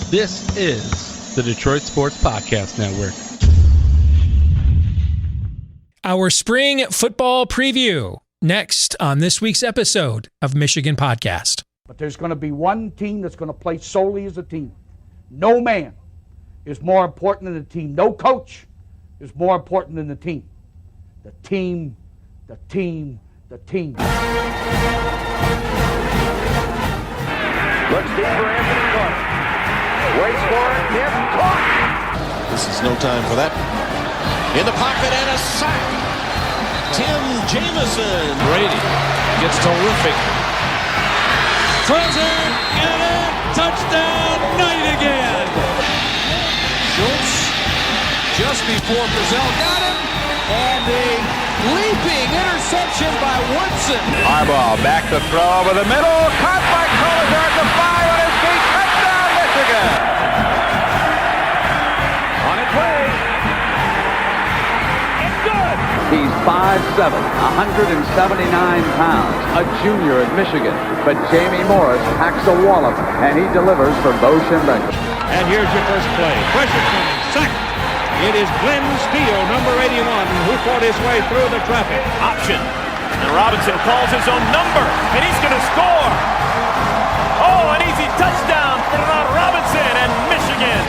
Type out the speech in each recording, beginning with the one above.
This is the Detroit Sports Podcast Network. Our spring football preview next on this week's episode of Michigan Podcast. But there's going to be one team that's going to play solely as a team. No man is more important than the team. No coach is more important than the team. The team, the team, the team. Looks deep for Anthony Clark. Waits for it. Hit. Caught. This is no time for that. In the pocket and a sack. Tim Jamison. Brady gets terrific. Throws it. Get it. Touchdown. Knight again. Schultz just before Brazil got him. And a leaping interception by Woodson. Harbaugh back to throw over the middle. Caught by Collier at the 5 on his feet. Touchdown, Michigan. On its way. It's good. He's 5'7", 179 pounds, a junior at Michigan. But Jamie Morris packs a wallop, and he delivers for Bo Schembechler. And here's your first play. Pressure coming. Sack. It is Glenn Steele, number 81, who fought his way through the traffic. Option. And Robinson calls his own number, and he's going to score. Oh, an easy touchdown for Robinson and Michigan.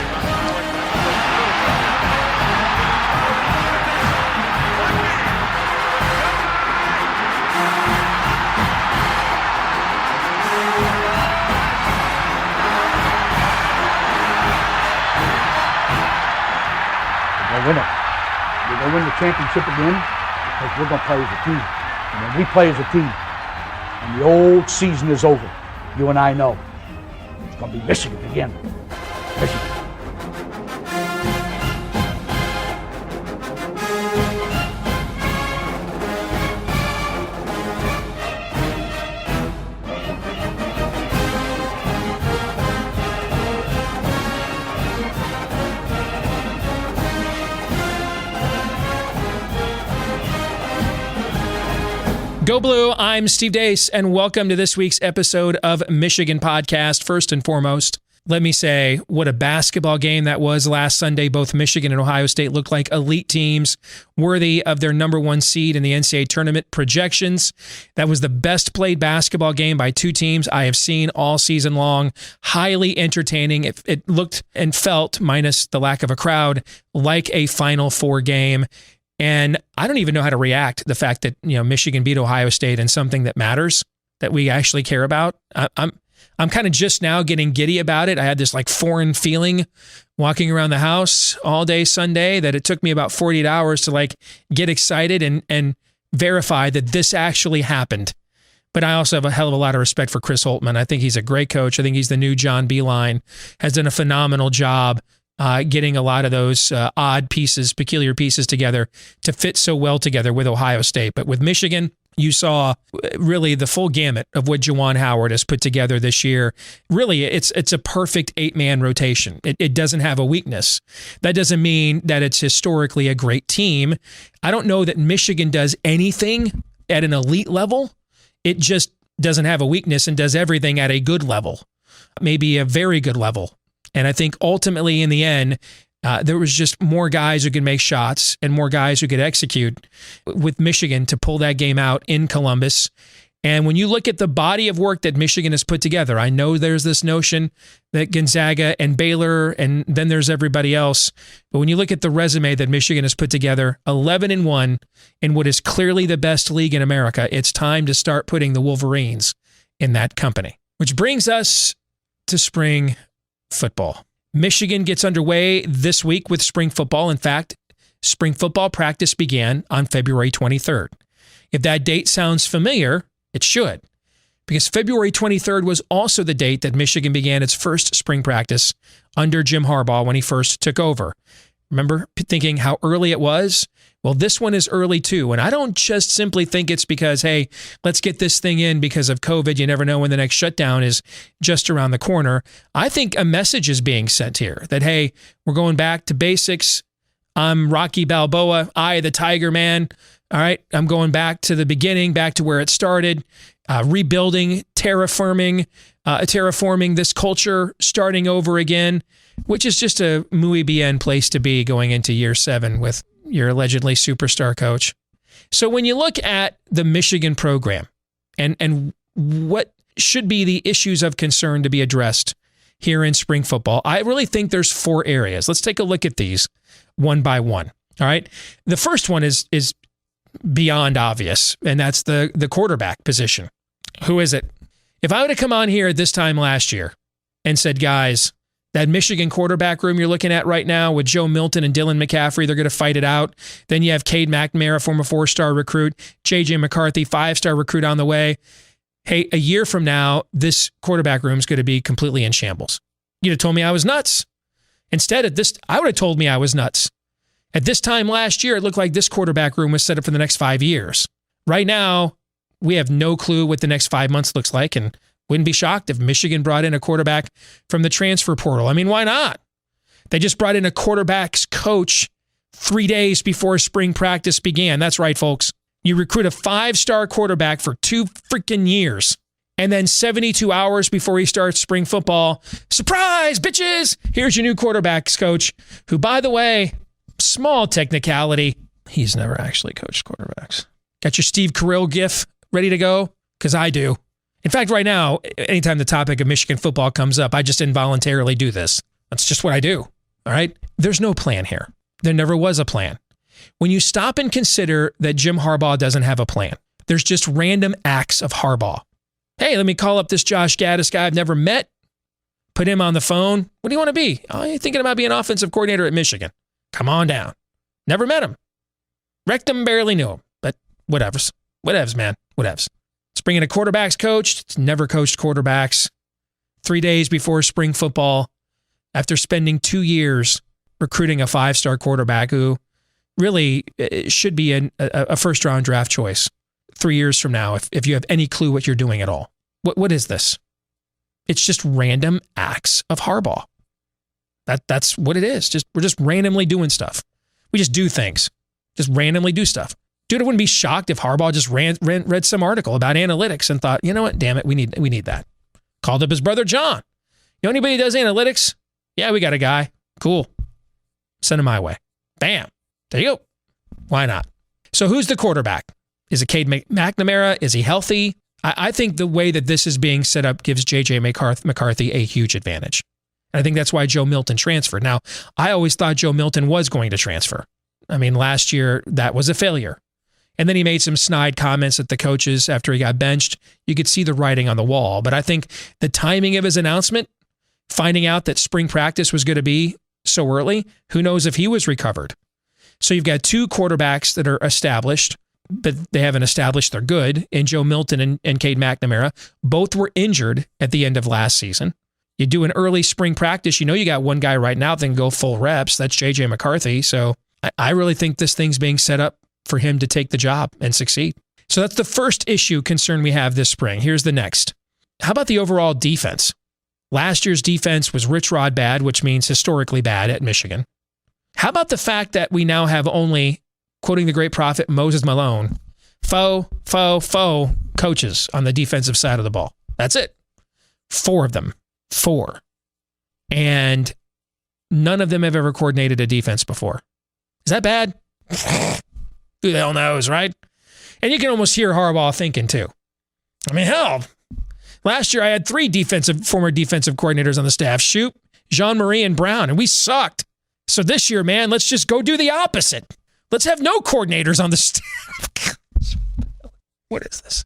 Win it. We're going to win the championship again because we're going to play as a team. And when we play as a team and the old season is over, you and I know it's going to be Michigan again. Michigan. Go Blue, I'm Steve Deace, and welcome to this week's episode of Michigan Podcast. First and foremost, let me say what a basketball game that was last Sunday. Both Michigan and Ohio State looked like elite teams worthy of their number one seed in the NCAA tournament projections. That was the best played basketball game by two teams I have seen all season long. Highly entertaining. It looked and felt, minus the lack of a crowd, like a Final Four game. And I don't even know how to react to the fact that, Michigan beat Ohio State in something that matters, that we actually care about. I'm kind of just now getting giddy about it. I had this foreign feeling walking around the house all day Sunday that it took me about 48 hours to get excited and verify that this actually happened. But I also have a hell of a lot of respect for Chris Holtmann. I think he's a great coach. I think he's the new John Beilein, has done a phenomenal job getting a lot of those odd pieces, peculiar pieces together to fit so well together with Ohio State. But with Michigan, you saw really the full gamut of what Juwan Howard has put together this year. Really, it's a perfect 8-man rotation. It doesn't have a weakness. That doesn't mean that it's historically a great team. I don't know that Michigan does anything at an elite level. It just doesn't have a weakness and does everything at a good level, maybe a very good level. And I think ultimately in the end, there was just more guys who could make shots and more guys who could execute with Michigan to pull that game out in Columbus. And when you look at the body of work that Michigan has put together, I know there's this notion that Gonzaga and Baylor and then there's everybody else. But when you look at the resume that Michigan has put together, 11-1 in what is clearly the best league in America, it's time to start putting the Wolverines in that company. Which brings us to spring football. Michigan gets underway this week with spring football. In fact, spring football practice began on February 23rd. If that date sounds familiar, it should, because February 23rd was also the date that Michigan began its first spring practice under Jim Harbaugh when he first took over. Remember thinking how early it was? Well, this one is early too. And I don't just simply think it's because, hey, let's get this thing in because of COVID. You never know when the next shutdown is just around the corner. I think a message is being sent here that, hey, we're going back to basics. I'm Rocky Balboa, I the Tiger Man. All right, I'm going back to the beginning, back to where it started. rebuilding, terraforming this culture, starting over again, which is just a muy bien place to be going into year 7 with your allegedly superstar coach. So when you look at the Michigan program and what should be the issues of concern to be addressed here in spring football, I really think there's 4 areas. Let's take a look at these one by one. All right. The first one is beyond obvious, and that's the quarterback position. Who is it? If I would have come on here at this time last year and said, guys, that Michigan quarterback room you're looking at right now with Joe Milton and Dylan McCaffrey, they're going to fight it out. Then you have Cade McNamara, former 4-star recruit, J.J. McCarthy, 5-star recruit on the way. Hey, a year from now, this quarterback room is going to be completely in shambles. You'd have told me I was nuts. Instead, I would have told me I was nuts. At this time last year, it looked like this quarterback room was set up for the next 5 years. Right now, we have no clue what the next 5 months looks like, and wouldn't be shocked if Michigan brought in a quarterback from the transfer portal. I mean, why not? They just brought in a quarterback's coach 3 days before spring practice began. That's right, folks. You recruit a 5-star quarterback for 2 freaking years, and then 72 hours before he starts spring football, surprise, bitches! Here's your new quarterback's coach, who, by the way, small technicality, he's never actually coached quarterbacks. Got your Steve Carell gif ready to go? Because I do. In fact, right now, anytime the topic of Michigan football comes up, I just involuntarily do this. That's just what I do. All right? There's no plan here. There never was a plan. When you stop and consider that Jim Harbaugh doesn't have a plan, there's just random acts of Harbaugh. Hey, let me call up this Josh Gaddis guy I've never met, put him on the phone. What do you want to be? Oh, you're thinking about being offensive coordinator at Michigan. Come on down. Never met him. Rectum barely knew him, but whatevs. Whatevs, man. Whatevs. Let's bring in a quarterback's coach. It's never coached quarterbacks. 3 days before spring football, after spending 2 years recruiting a 5-star quarterback who really should be a first-round draft choice 3 years from now, if you have any clue what you're doing at all. What is this? It's just random acts of Harbaugh. That's what it is. We're just randomly doing stuff. We just do things. Just randomly do stuff. Dude, I wouldn't be shocked if Harbaugh just read some article about analytics and thought, you know what, damn it, we need that. Called up his brother John. You know anybody who does analytics? Yeah, we got a guy. Cool. Send him my way. Bam. There you go. Why not? So who's the quarterback? Is it Cade McNamara? Is he healthy? I think the way that this is being set up gives J.J. McCarthy a huge advantage. And I think that's why Joe Milton transferred. Now, I always thought Joe Milton was going to transfer. I mean, last year, that was a failure. And then he made some snide comments at the coaches after he got benched. You could see the writing on the wall. But I think the timing of his announcement, finding out that spring practice was going to be so early, who knows if he was recovered. So you've got 2 quarterbacks that are established, but they haven't established they're good, in Joe Milton and Cade McNamara. Both were injured at the end of last season. You do an early spring practice, you know you got one guy right now that can go full reps. That's J.J. McCarthy. So I really think this thing's being set up for him to take the job and succeed. So that's the first concern we have this spring. Here's the next. How about the overall defense? Last year's defense was rich rod bad, which means historically bad at Michigan. How about the fact that we now have only, quoting the great prophet Moses Malone, faux coaches on the defensive side of the ball? That's it. 4 of them. 4. And none of them have ever coordinated a defense before. Is that bad? Who the hell knows, right? And you can almost hear Harbaugh thinking too. I mean, hell, last year I had 3 former defensive coordinators on the staff, Shoop, Jean-Marie, and Brown, and we sucked. So this year, man, let's just go do the opposite. Let's have no coordinators on the staff. What is this?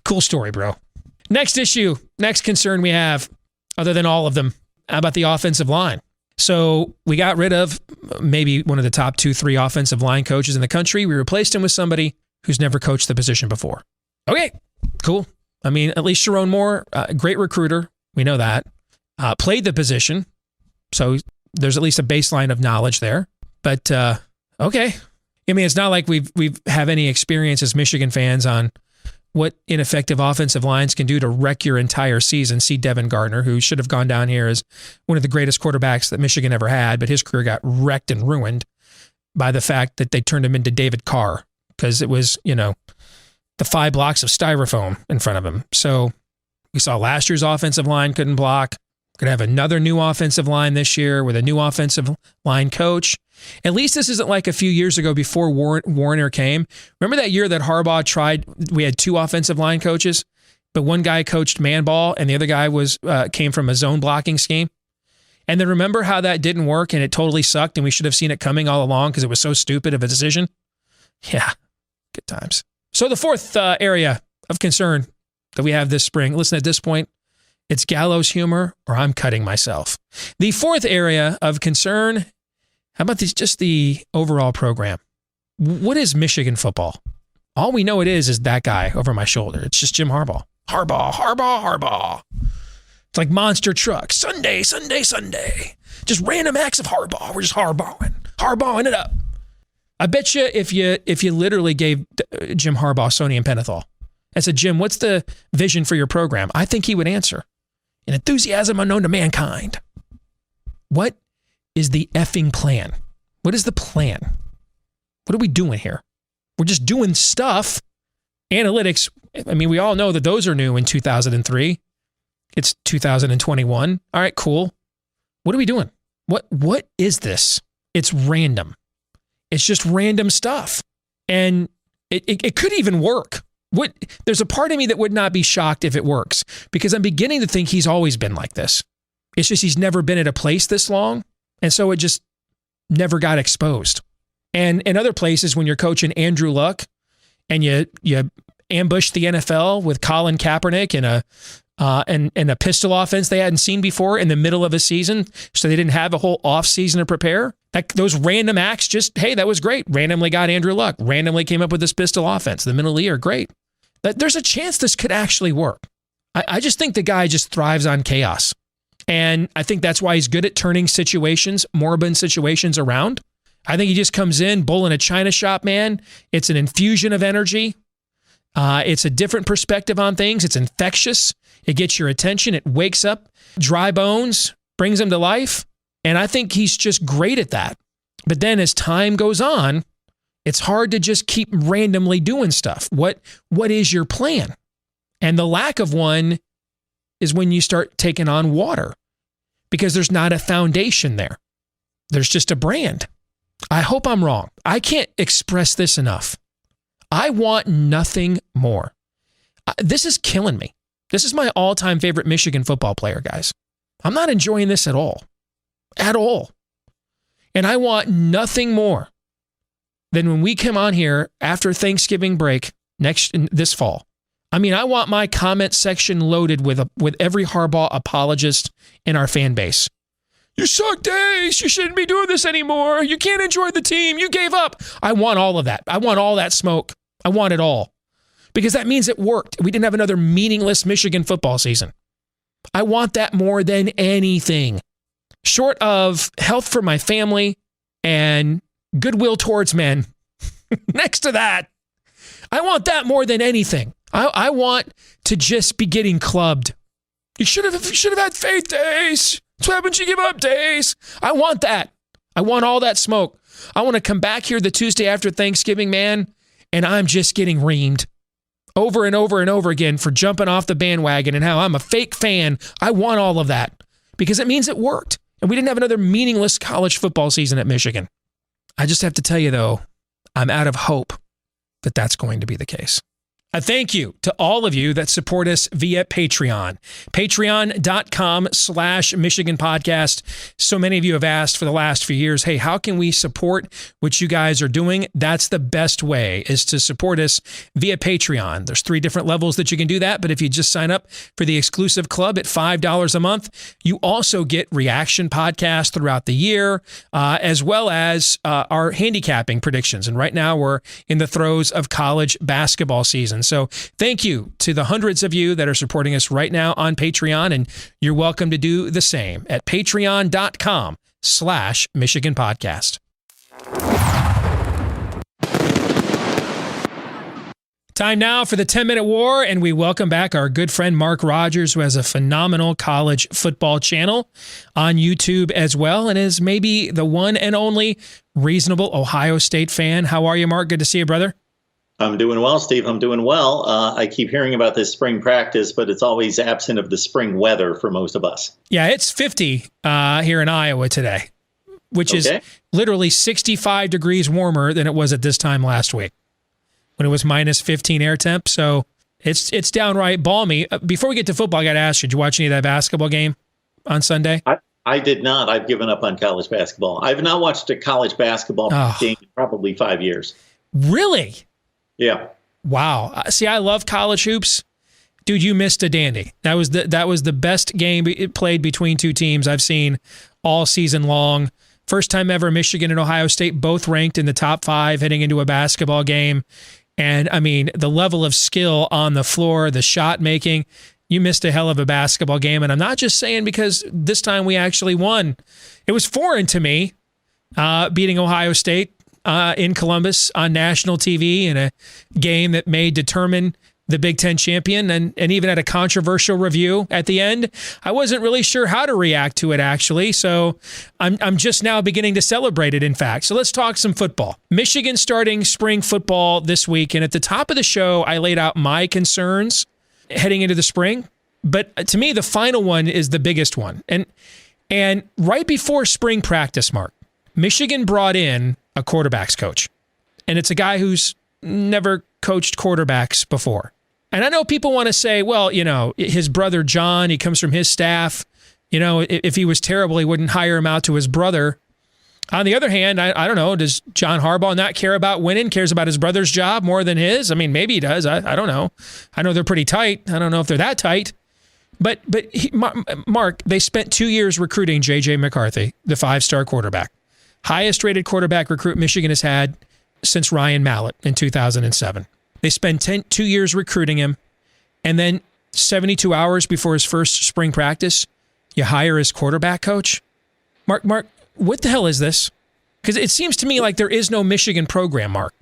Cool story, bro. Next concern we have, other than all of them, how about the offensive line? So we got rid of maybe one of the top 2-3 offensive line coaches in the country. We replaced him with somebody who's never coached the position before. Okay, cool. I mean, at least Sharon Moore, great recruiter. We know that. Played the position. So there's at least a baseline of knowledge there. But, okay. I mean, it's not like we have any experience as Michigan fans on what ineffective offensive lines can do to wreck your entire season. See Devin Gardner, who should have gone down here as one of the greatest quarterbacks that Michigan ever had, but his career got wrecked and ruined by the fact that they turned him into David Carr, because it was, the 5 blocks of styrofoam in front of him. So we saw last year's offensive line couldn't block. Going to have another new offensive line this year with a new offensive line coach. At least this isn't like a few years ago before Warner came. Remember that year that Harbaugh tried, we had 2 offensive line coaches, but one guy coached man ball and the other guy came from a zone blocking scheme? And then remember how that didn't work and it totally sucked and we should have seen it coming all along because it was so stupid of a decision? Yeah, good times. So the fourth area of concern that we have this spring, listen, at this point, it's gallows humor or I'm cutting myself. The fourth area of concern, how about just the overall program? What is Michigan football? All we know it is that guy over my shoulder. It's just Jim Harbaugh. Harbaugh. It's like monster truck. Sunday. Just random acts of Harbaugh. We're just Harbaughing it up. I bet you if you literally gave Jim Harbaugh sodium pentothal and said, Jim, what's the vision for your program? I think he would answer, an enthusiasm unknown to mankind. What is the effing plan? What is the plan? What are we doing here? We're just doing stuff. Analytics, I mean, we all know that those are new in 2003. It's 2021. All right, cool. What are we doing? What is this? It's random. It's just random stuff. And it could even work. There's a part of me that would not be shocked if it works because I'm beginning to think he's always been like this. It's just he's never been at a place this long. And so it just never got exposed. And in other places, when you're coaching Andrew Luck and you ambush the NFL with Colin Kaepernick and a pistol offense they hadn't seen before in the middle of a season, so they didn't have a whole off season to prepare. Those random acts hey, that was great. Randomly got Andrew Luck. Randomly came up with this pistol offense in the middle of the year. Great. There's a chance this could actually work. I just think the guy just thrives on chaos. And I think that's why he's good at turning moribund situations around. I think he just comes in, bull in a china shop, man. It's an infusion of energy. It's a different perspective on things. It's infectious. It gets your attention. It wakes up dry bones, brings them to life. And I think he's just great at that. But then as time goes on, it's hard to just keep randomly doing stuff. What is your plan? And the lack of one is when you start taking on water because there's not a foundation there. There's just a brand. I hope I'm wrong. I can't express this enough. I want nothing more. This is killing me. This is my all-time favorite Michigan football player, guys. I'm not enjoying this at all. At all. And I want nothing more than when we come on here after Thanksgiving break this fall. I mean, I want my comment section loaded with every Harbaugh apologist in our fan base. You suck, Deace. You shouldn't be doing this anymore. You can't enjoy the team. You gave up. I want all of that. I want all that smoke. I want it all. Because that means it worked. We didn't have another meaningless Michigan football season. I want that more than anything. Short of health for my family and goodwill towards men. Next to that, I want that more than anything. I want to just be getting clubbed. You should have had faith, Deace. That's what happens when you give up, Deace. I want that. I want all that smoke. I want to come back here the Tuesday after Thanksgiving, man, and I'm just getting reamed over and over and over again for jumping off the bandwagon and how I'm a fake fan. I want all of that because it means it worked. And we didn't have another meaningless college football season at Michigan. I just have to tell you, though, I'm out of hope that that's going to be the case. A thank you to all of you that support us via Patreon. Patreon.com/Michigan Podcast. So many of you have asked for the last few years, hey, how can we support what you guys are doing? That's the best way, is to support us via Patreon. There's 3 different levels that you can do that, but if you just sign up for the exclusive club at $5 a month, you also get reaction podcasts throughout the year, as well as our handicapping predictions. And right now we're in the throes of college basketball season. So thank you to the hundreds of you that are supporting us right now on Patreon, and you're welcome to do the same at patreon.com/Michigan Podcast. Time now for the 10-minute war, and we welcome back our good friend Mark Rogers, who has a phenomenal college football channel on YouTube as well, and is maybe the one and only reasonable Ohio State fan. How are you, Mark? Good to see you, brother. I'm doing well, Steve. I'm doing well. I keep hearing about this spring practice, but it's always absent of the spring weather for most of us. Yeah, it's 50 here in Iowa today, which is literally 65 degrees warmer than it was at this time last week when it was minus 15 air temp. So it's downright balmy. Before we get to football, I got to ask you, did you watch any of that basketball game on Sunday? I did not. I've given up on college basketball. I've not watched a college basketball game in probably 5 years. Really? Yeah. Wow. See, I love college hoops. Dude, you missed a dandy. That was the best game played between two teams I've seen all season long. First time ever Michigan and Ohio State both ranked in the top 5 heading into a basketball game. And, I mean, the level of skill on the floor, the shot making, you missed a hell of a basketball game. And I'm not just saying because this time we actually won. It was foreign to me beating Ohio State in Columbus on national TV in a game that may determine the Big Ten champion and even had a controversial review at the end. I wasn't really sure how to react to it, actually. So I'm just now beginning to celebrate it, in fact. So let's talk some football. Michigan starting spring football this week. And at the top of the show, I laid out my concerns heading into the spring. But to me, the final one is the biggest one. And right before spring practice, Mark, Michigan brought in a quarterbacks coach. And it's a guy who's never coached quarterbacks before. And I know people want to say, well, you know, his brother John, he comes from his staff. You know, if he was terrible, he wouldn't hire him out to his brother. On the other hand, I don't know, does John Harbaugh not care about winning, cares about his brother's job more than his? I mean, maybe he does. I don't know. I know they're pretty tight. I don't know if they're that tight. But Mark, they spent 2 years recruiting J.J. McCarthy, the 5-star quarterback. Highest rated quarterback recruit Michigan has had since Ryan Mallett in 2007. They spend 2 years recruiting him, and then 72 hours before his first spring practice, you hire his quarterback coach? Mark, what the hell is this? Because it seems to me like there is no Michigan program, Mark.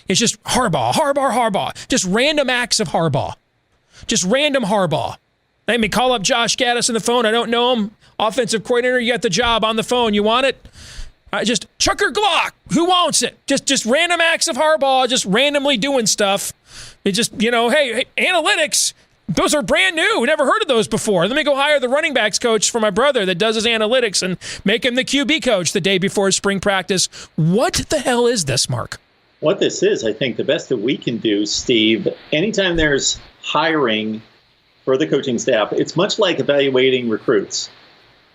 It's just Harbaugh. Just random acts of Harbaugh. Just random Harbaugh. Let me call up Josh Gaddis on the phone. I don't know him. Offensive coordinator, you got the job on the phone. You want it? Just Chucker Glock. Who wants it? Just random acts of Harbaugh, just randomly doing stuff. It just, you know, hey, analytics, those are brand new. Never heard of those before. Let me go hire the running backs coach for my brother that does his analytics and make him the QB coach the day before spring practice. What the hell is this, Mark? What this is, I think the best that we can do, Steve, anytime there's hiring for the coaching staff, it's much like evaluating recruits.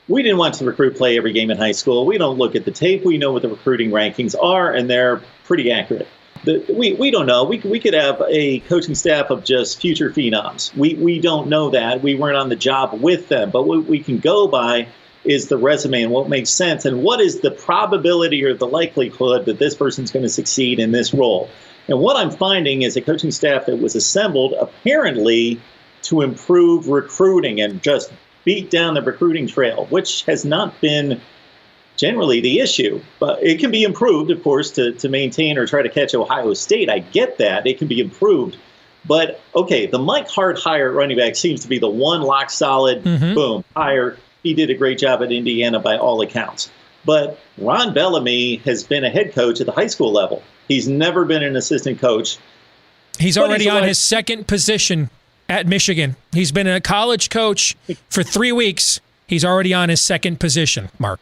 We didn't want to recruit play every game in high school. We don't look at the tape. We know what the recruiting rankings are, and they're pretty accurate. We don't know. We could have a coaching staff of just future phenoms. We don't know that. We weren't on the job with them. But what we can go by is the resume and what makes sense and what is the probability or the likelihood that this person's going to succeed in this role. And what I'm finding is a coaching staff that was assembled apparently to improve recruiting and just beat down the recruiting trail, which has not been generally the issue. But it can be improved, of course, to maintain or try to catch Ohio State. I get that. It can be improved. But, okay, the Mike Hart hire at running back seems to be the one lock solid, boom, hire. He did a great job at Indiana by all accounts. But Ron Bellamy has been a head coach at the high school level. He's never been an assistant coach. He's already on his second position at Michigan. He's been a college coach for 3 weeks. He's already on his second position, Mark.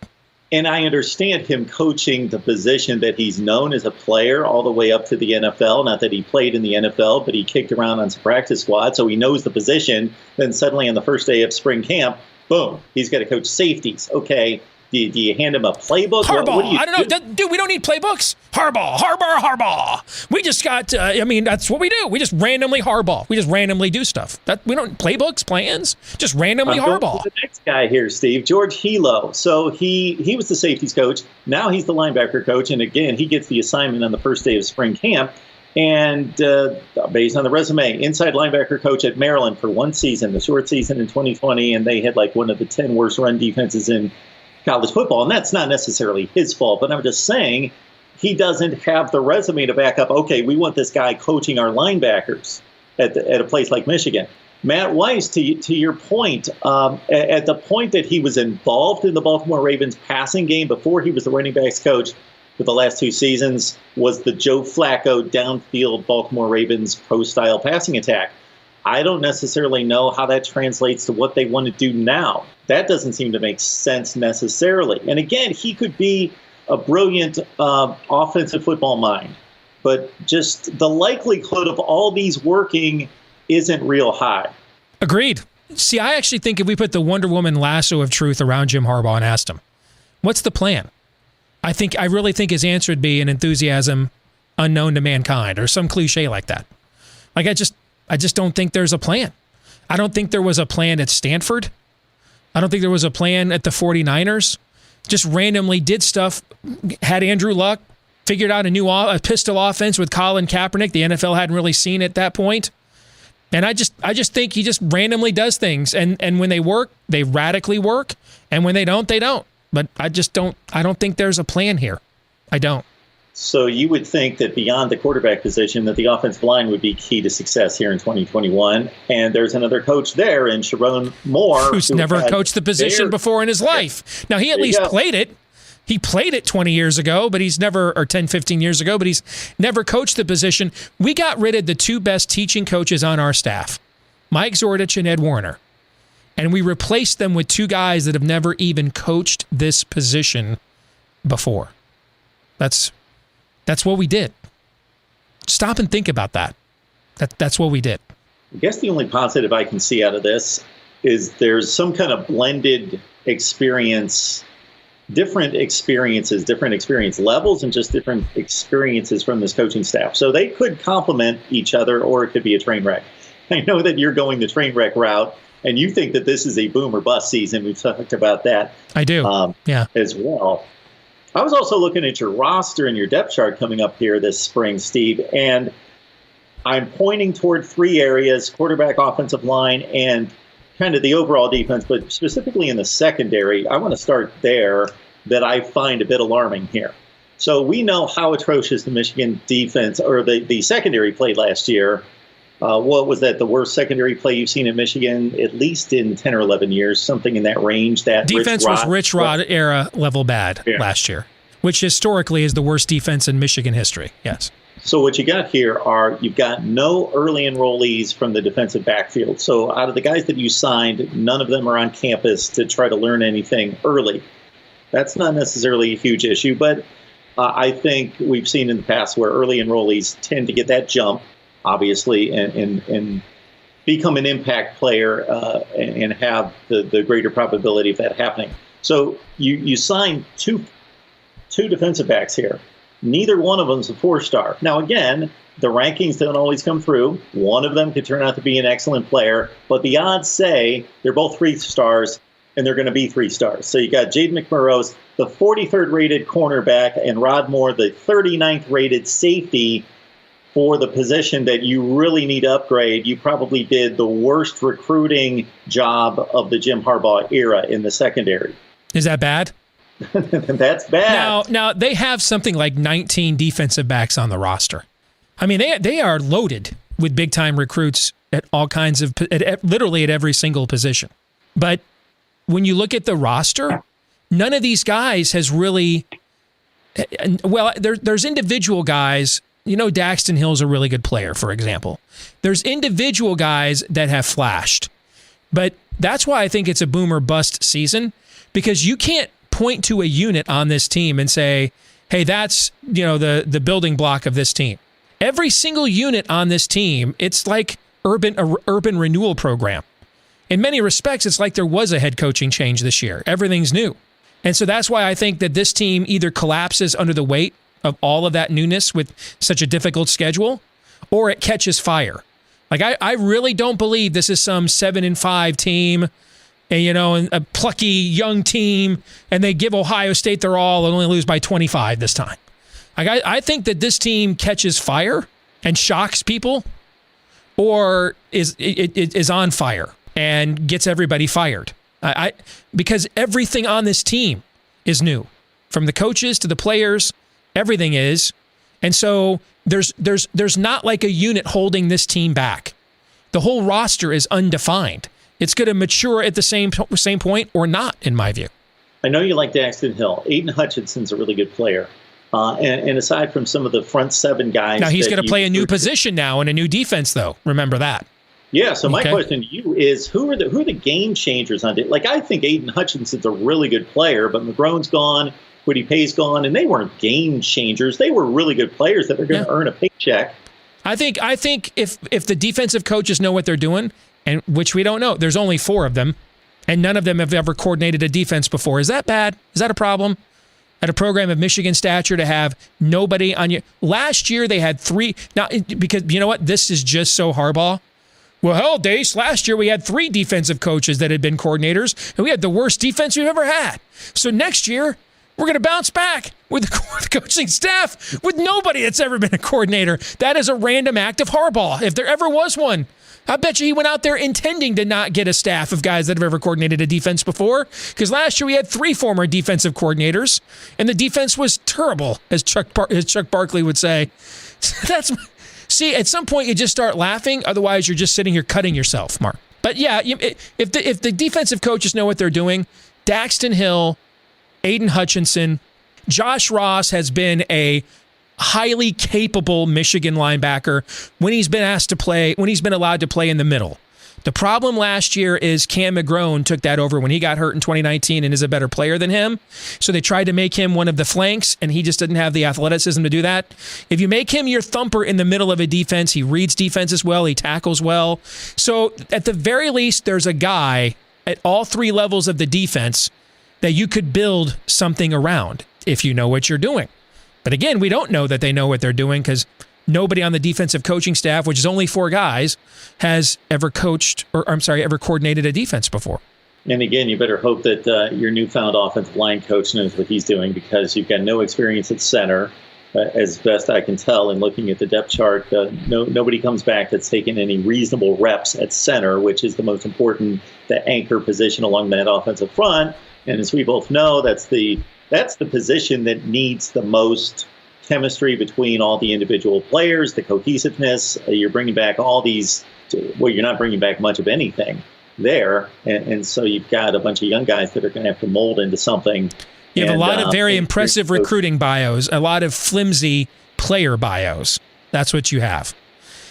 And I understand him coaching the position that he's known as a player all the way up to the NFL. Not that he played in the NFL, but he kicked around on some practice squad, so he knows the position. Then suddenly on the first day of spring camp, boom, he's got to coach safeties. Okay, do you hand him a playbook? Harbaugh. What do you I don't know. Dude, we don't need playbooks. Harbaugh. We just got, that's what we do. We just randomly Harbaugh. We just randomly do stuff. We don't playbooks, plans, just randomly Harbaugh. The next guy here, Steve, George Hilo. So he was the safeties coach. Now he's the linebacker coach. And again, he gets the assignment on the first day of spring camp. And based on the resume, inside linebacker coach at Maryland for one season, the short season in 2020. And they had like one of the 10 worst run defenses in college football. And that's not necessarily his fault, but I'm just saying he doesn't have the resume to back up, okay, we want this guy coaching our linebackers at a place like Michigan. Matt Weiss, to your point, at the point that he was involved in the Baltimore Ravens passing game before he was the running backs coach, with the last 2 seasons was the Joe Flacco downfield Baltimore Ravens pro-style passing attack. I don't necessarily know how that translates to what they want to do now. That doesn't seem to make sense necessarily. And again, he could be a brilliant offensive football mind, but just the likelihood of all these working isn't real high. Agreed. See, I actually think if we put the Wonder Woman lasso of truth around Jim Harbaugh and asked him, what's the plan? I really think his answer would be an enthusiasm unknown to mankind or some cliche like that. Like, I just don't think there's a plan. I don't think there was a plan at Stanford. I don't think there was a plan at the 49ers. Just randomly did stuff, had Andrew Luck, figured out a pistol offense with Colin Kaepernick. The NFL hadn't really seen at that point. And I just think he just randomly does things. And when they work, they radically work. And when they don't, they don't. But I don't think there's a plan here. I don't. So you would think that beyond the quarterback position, that the offensive line would be key to success here in 2021. And there's another coach there in Sharon Moore. Who's never coached the position before in his life. Now, he at least played it. He played it 20 years ago, but he's never, or 10, 15 years ago, but he's never coached the position. We got rid of the 2 best teaching coaches on our staff, Mike Zordich and Ed Warner. And we replaced them with 2 guys that have never even coached this position before. That's what we did. Stop and think about that. That's what we did. I guess the only positive I can see out of this is there's some kind of blended experience, different experience levels, and just different experiences from this coaching staff. So they could complement each other, or it could be a train wreck. I know that you're going the train wreck route, and you think that this is a boom or bust season. We've talked about that. I do. As well. I was also looking at your roster and your depth chart coming up here this spring, Steve, and I'm pointing toward 3 areas: quarterback, offensive line, and kind of the overall defense, but specifically in the secondary. I want to start there, that I find a bit alarming here. So we know how atrocious the Michigan defense, or the secondary, played last year. What was that, the worst secondary play you've seen in Michigan, at least in 10 or 11 years, something in that range? That defense was Rich Rod era level bad last year, which historically is the worst defense in Michigan history. Yes. So what you got here you've got no early enrollees from the defensive backfield. So out of the guys that you signed, none of them are on campus to try to learn anything early. That's not necessarily a huge issue, but I think we've seen in the past where early enrollees tend to get that jump, obviously, and become an impact player and have the greater probability of that happening. So you signed two defensive backs here. Neither one of them is a 4-star. Now, again, the rankings don't always come through. One of them could turn out to be an excellent player, but the odds say they're both 3-stars, and they're going to be 3-stars. So you got Jade McMurrows, the 43rd rated cornerback, and Rod Moore, the 39th rated safety, for the position that you really need to upgrade. You probably did the worst recruiting job of the Jim Harbaugh era in the secondary. Is that bad? That's bad. Now they have something like 19 defensive backs on the roster. I mean, they are loaded with big-time recruits at all kinds of, literally at every single position. But when you look at the roster, none of these guys has really, well, there's individual guys. You know, Daxton Hill's a really good player, for example. There's individual guys that have flashed. But that's why I think it's a boom or bust season, because you can't point to a unit on this team and say, hey, that's, the building block of this team. Every single unit on this team, it's like urban renewal program. In many respects, it's like there was a head coaching change this year. Everything's new. And so that's why I think that this team either collapses under the weight of all of that newness with such a difficult schedule, or it catches fire. Like, I really don't believe this is some 7-5 team, and a plucky young team, and they give Ohio State their all and only lose by 25 this time. Like, I think that this team catches fire and shocks people, or is on fire and gets everybody fired. Because everything on this team is new, from the coaches to the players. Everything is. And so there's not like a unit holding this team back. The whole roster is undefined. It's going to mature at the same point or not, in my view. I know you like Daxton Hill. Aiden Hutchinson's a really good player. And aside from some of the front seven guys. Now he's going to play a new position now and a new defense, though. Remember that. Yeah, so my question to you is, who are the game changers on it? Like, I think Aiden Hutchinson's a really good player, but McGrone's gone, Kwity Paye's gone, and they weren't game changers. They were really good players that are going to earn a paycheck. I think if the defensive coaches know what they're doing, and which we don't know, there's only 4 of them, and none of them have ever coordinated a defense before. Is that bad? Is that a problem? At a program of Michigan stature to have nobody on you. Last year they had 3. Now, because you know what? This is just so Harbaugh. Well, hell, Deace, last year we had 3 defensive coaches that had been coordinators, and we had the worst defense we've ever had. So next year, we're going to bounce back with the coaching staff with nobody that's ever been a coordinator. That is a random act of Harbaugh, if there ever was one. I bet you he went out there intending to not get a staff of guys that have ever coordinated a defense before, because last year we had 3 former defensive coordinators, and the defense was terrible, as Chuck Barkley would say. See, at some point you just start laughing, otherwise you're just sitting here cutting yourself, Mark. But yeah, if the defensive coaches know what they're doing, Daxton Hill, Aiden Hutchinson, Josh Ross has been a highly capable Michigan linebacker when he's been allowed to play in the middle. The problem last year is Cam McGrone took that over when he got hurt in 2019 and is a better player than him. So they tried to make him one of the flanks, and he just didn't have the athleticism to do that. If you make him your thumper in the middle of a defense, he reads defenses well, he tackles well. So at the very least, there's a guy at all 3 levels of the defense that you could build something around if you know what you're doing. But again, we don't know that they know what they're doing because nobody on the defensive coaching staff, which is only 4 guys, has ever coordinated a defense before. And again, you better hope that your newfound offensive line coach knows what he's doing, because you've got no experience at center, as best I can tell. And looking at the depth chart, nobody comes back that's taken any reasonable reps at center, which is the most important, the anchor position along that offensive front. And as we both know, that's the position that needs the most chemistry between all the individual players, the cohesiveness. You're bringing back all these, you're not bringing back much of anything there. And so you've got a bunch of young guys that are going to have to mold into something. You have a lot of very impressive recruiting bios, a lot of flimsy player bios. That's what you have.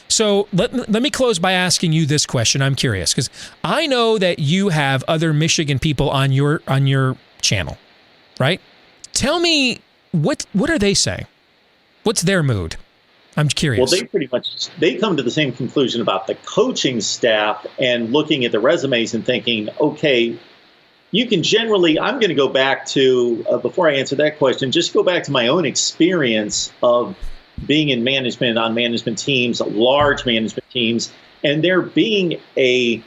So let me close by asking you this question. I'm curious, because I know that you have other Michigan people on your channel, right? Tell me, what are they saying? What's their mood? I'm curious. Well, they come to the same conclusion about the coaching staff and looking at the resumes and thinking, okay, you can generally, I'm going to go back to, before I answer that question, just go back to my own experience of being in management, on management teams, large management teams, and there being the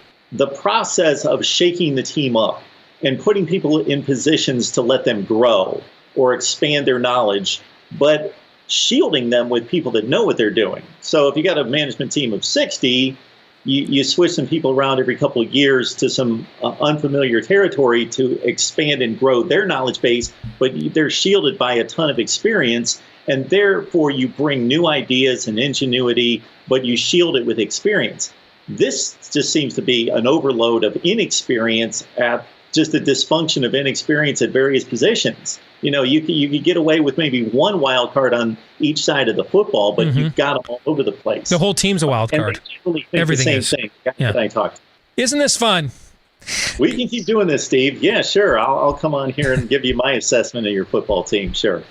process of shaking the team up and putting people in positions to let them grow or expand their knowledge, but shielding them with people that know what they're doing. So if you got a management team of 60, you switch some people around every couple of years to some unfamiliar territory to expand and grow their knowledge base, but they're shielded by a ton of experience, and therefore you bring new ideas and ingenuity, but you shield it with experience. This just seems to be an overload of inexperience, at just a dysfunction of inexperience at various positions. You know, you could get away with maybe one wild card on each side of the football, but you've got them all over the place. The whole team's a wild card. Everything is. Thing. That I talked. Isn't this fun? We can keep doing this, Steve. Yeah, sure. I'll come on here and give you my assessment of your football team. Sure.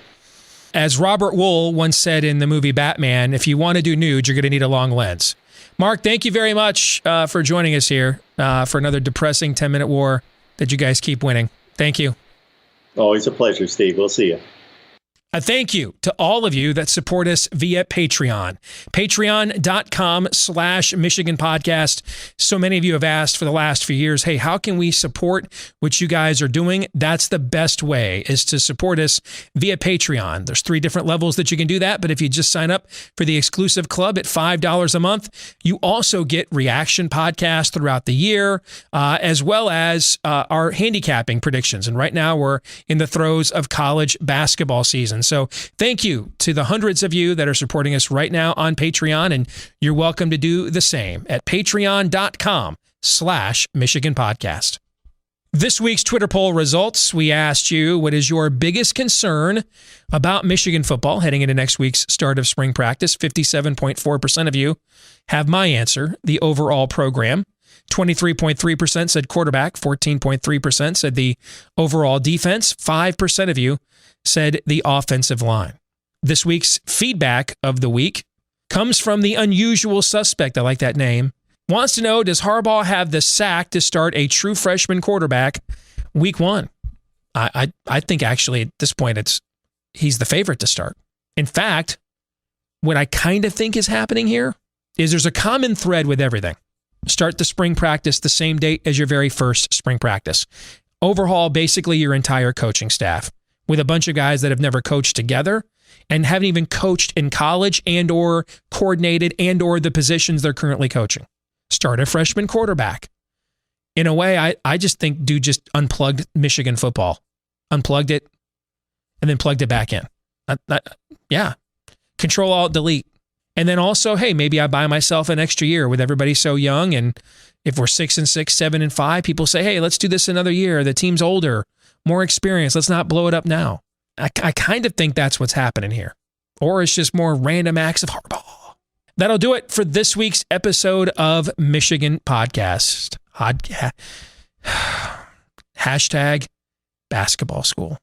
As Robert Wool once said in the movie Batman, if you want to do nude, you're going to need a long lens. Mark, thank you very much for joining us here for another depressing 10-minute war that you guys keep winning. Thank you. Always a pleasure, Steve. We'll see you. A thank you to all of you that support us via Patreon. Patreon.com/Michigan Podcast. So many of you have asked for the last few years, hey, how can we support what you guys are doing? That's the best way, is to support us via Patreon. There's 3 different levels that you can do that, but if you just sign up for the exclusive club at $5 a month, you also get reaction podcasts throughout the year, as well as our handicapping predictions. And right now we're in the throes of college basketball season. So thank you to the hundreds of you that are supporting us right now on Patreon, and you're welcome to do the same at patreon.com/Michigan Podcast. This week's Twitter poll results, we asked you, what is your biggest concern about Michigan football heading into next week's start of spring practice? 57.4% of you have my answer, the overall program. 23.3% said quarterback. 14.3% said the overall defense. 5% of you said the offensive line. This week's feedback of the week comes from the unusual suspect. I like that name. Wants to know, does Harbaugh have the sack to start a true freshman quarterback week 1? I think actually at this point he's the favorite to start. In fact, what I kind of think is happening here is there's a common thread with everything. Start the spring practice the same date as your very first spring practice. Overhaul basically your entire coaching staff with a bunch of guys that have never coached together and haven't even coached in college and or coordinated and or the positions they're currently coaching. Start a freshman quarterback. In a way, I just think dude just unplugged Michigan football. Unplugged it and then plugged it back in. Yeah. Control-Alt-Delete. And then also, hey, maybe I buy myself an extra year with everybody so young. And if we're 6-6, 7-5, people say, hey, let's do this another year. The team's older, more experienced. Let's not blow it up now. I kind of think that's what's happening here. Or it's just more random acts of Harbaugh. That'll do it for this week's episode of Michigan Podcast. Hashtag basketball school.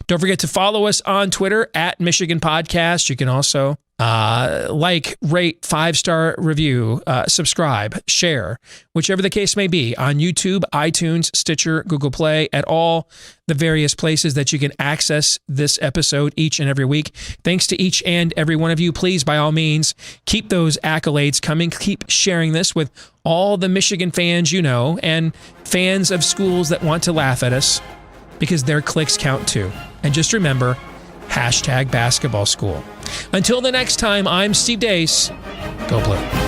Don't forget to follow us on Twitter at Michigan Podcast. You can also like, rate, 5-star review, subscribe, share, whichever the case may be, on YouTube, iTunes, Stitcher, Google Play, at all the various places that you can access this episode each and every week. Thanks to each and every one of you. Please, by all means, keep those accolades coming. Keep sharing this with all the Michigan fans you know and fans of schools that want to laugh at us, because their clicks count too. And just remember, hashtag basketball school. Until the next time, I'm Steve Deace. Go Blue.